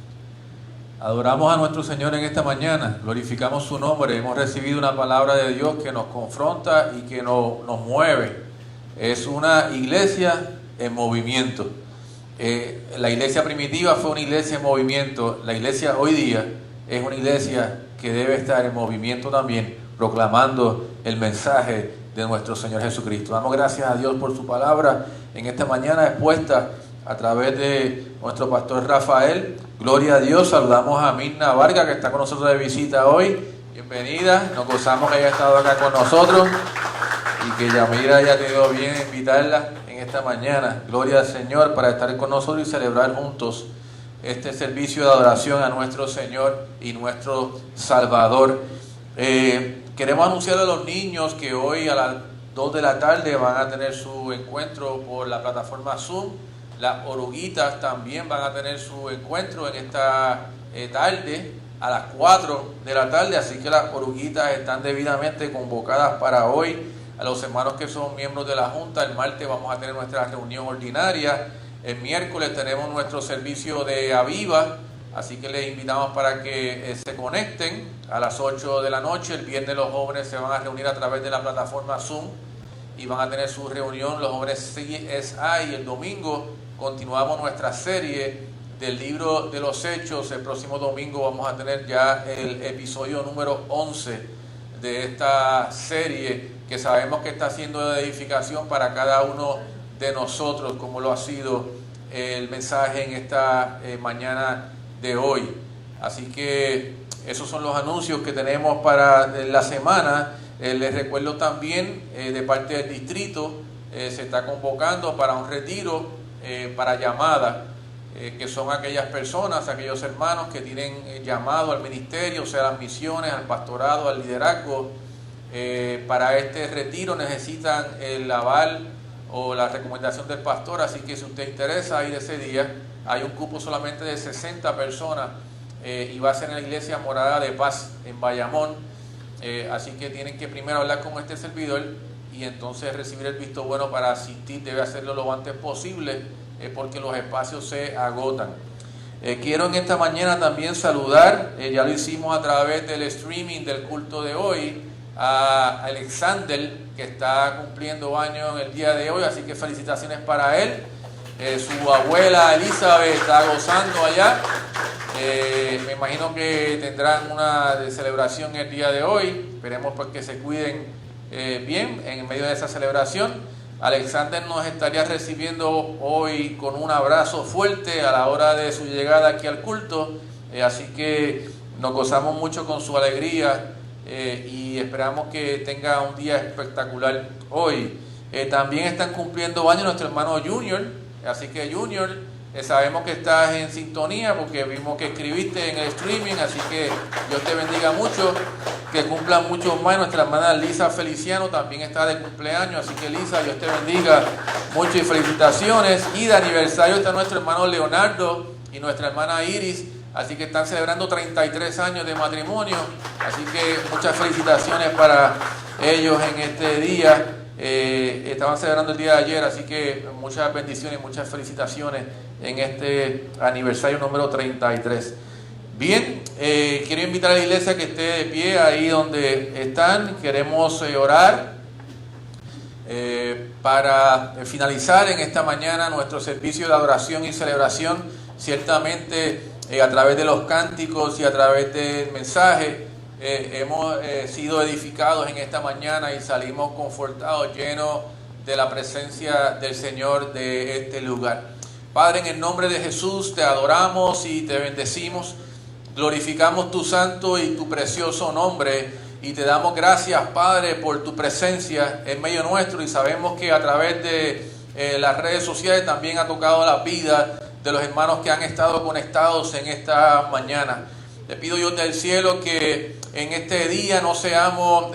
Adoramos a nuestro Señor en esta mañana, glorificamos su nombre. Hemos recibido una palabra de Dios que nos confronta y que nos mueve. Es una iglesia en movimiento. La iglesia primitiva fue una iglesia en movimiento. La iglesia hoy día es una iglesia que debe estar en movimiento también, proclamando el mensaje de nuestro Señor Jesucristo. Damos gracias a Dios por su palabra en esta mañana expuesta a través de nuestro pastor Rafael. Gloria a Dios. Saludamos a Mirna Vargas, que está con nosotros de visita hoy. Bienvenida. Nos gozamos que haya estado acá con nosotros y que Yamira haya tenido bien invitarla en esta mañana. Gloria al Señor, para estar con nosotros y celebrar juntos este servicio de adoración a nuestro Señor y nuestro Salvador. Queremos anunciar a los niños que hoy a las 2 de la tarde van a tener su encuentro por la plataforma Zoom. Las oruguitas también van a tener su encuentro en esta tarde a las 4 de la tarde, así que las oruguitas están debidamente convocadas para hoy. A los hermanos que son miembros de la Junta, el martes vamos a tener nuestra reunión ordinaria, el miércoles tenemos nuestro servicio de Aviva, así que les invitamos para que se conecten a las 8 de la noche. El viernes los jóvenes se van a reunir a través de la plataforma Zoom y van a tener su reunión los jóvenes CSI, y el domingo continuamos nuestra serie del libro de los Hechos. El próximo domingo vamos a tener ya el episodio número 11 de esta serie, que sabemos que está siendo de edificación para cada uno de nosotros, como lo ha sido el mensaje en esta mañana de hoy. Así que esos son los anuncios que tenemos para la semana. Les recuerdo también de parte del distrito, se está convocando para un retiro para llamada, que son aquellas personas, aquellos hermanos que tienen llamado al ministerio, o sea, a las misiones, al pastorado, al liderazgo. Para este retiro necesitan el aval o la recomendación del pastor, así que si usted interesa ir ese día, hay un cupo solamente de 60 personas y va a ser en la iglesia Morada de Paz en Bayamón, así que tienen que primero hablar con este servidor y entonces recibir el visto bueno para asistir. Debe hacerlo lo antes posible porque los espacios se agotan. Quiero en esta mañana también saludar, ya lo hicimos a través del streaming del culto de hoy, a Alexander, que está cumpliendo años en el día de hoy, así que felicitaciones para él. Su abuela Elizabeth está gozando allá. Me imagino que tendrán una celebración el día de hoy. Esperemos pues que se cuiden bien en medio de esa celebración. Alexander nos estaría recibiendo hoy con un abrazo fuerte a la hora de su llegada aquí al culto, así que nos gozamos mucho con su alegría y esperamos que tenga un día espectacular hoy. También están cumpliendo años nuestro hermano Junior, así que Junior, sabemos que estás en sintonía porque vimos que escribiste en el streaming, así que Dios te bendiga mucho, que cumplan muchos más. Nuestra hermana Lisa Feliciano también está de cumpleaños, así que Lisa, Dios te bendiga mucho y felicitaciones. Y de aniversario está nuestro hermano Leonardo y nuestra hermana Iris, así que están celebrando 33 años de matrimonio, así que muchas felicitaciones para ellos en este día. Estaban celebrando el día de ayer, así que muchas bendiciones, muchas felicitaciones en este aniversario número 33. Bien, quiero invitar a la iglesia que esté de pie ahí donde están. Queremos orar para finalizar en esta mañana nuestro servicio de adoración y celebración. Ciertamente a través de los cánticos y a través del mensaje hemos sido edificados en esta mañana y salimos confortados, llenos de la presencia del Señor de este lugar. Padre, en el nombre de Jesús te adoramos y te bendecimos, glorificamos tu santo y tu precioso nombre y te damos gracias, Padre, por tu presencia en medio nuestro, y sabemos que a través de las redes sociales también ha tocado la vida de los hermanos que han estado conectados en esta mañana. Te pido, Dios del cielo, que en este día no seamos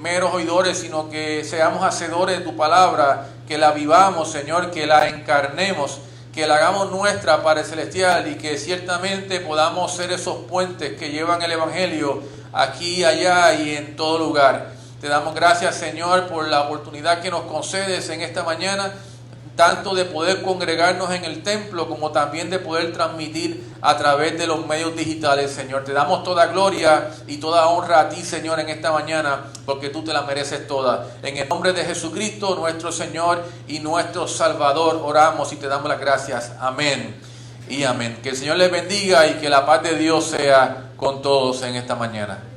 meros oidores, sino que seamos hacedores de tu palabra, que la vivamos, Señor, que la encarnemos, que la hagamos nuestra, Padre Celestial, y que ciertamente podamos ser esos puentes que llevan el Evangelio aquí, allá y en todo lugar. Te damos gracias, Señor, por la oportunidad que nos concedes en esta mañana tanto de poder congregarnos en el templo como también de poder transmitir a través de los medios digitales, Señor. Te damos toda gloria y toda honra a ti, Señor, en esta mañana, porque tú te la mereces toda. En el nombre de Jesucristo, nuestro Señor y nuestro Salvador, oramos y te damos las gracias. Amén y amén. Que el Señor les bendiga y que la paz de Dios sea con todos en esta mañana.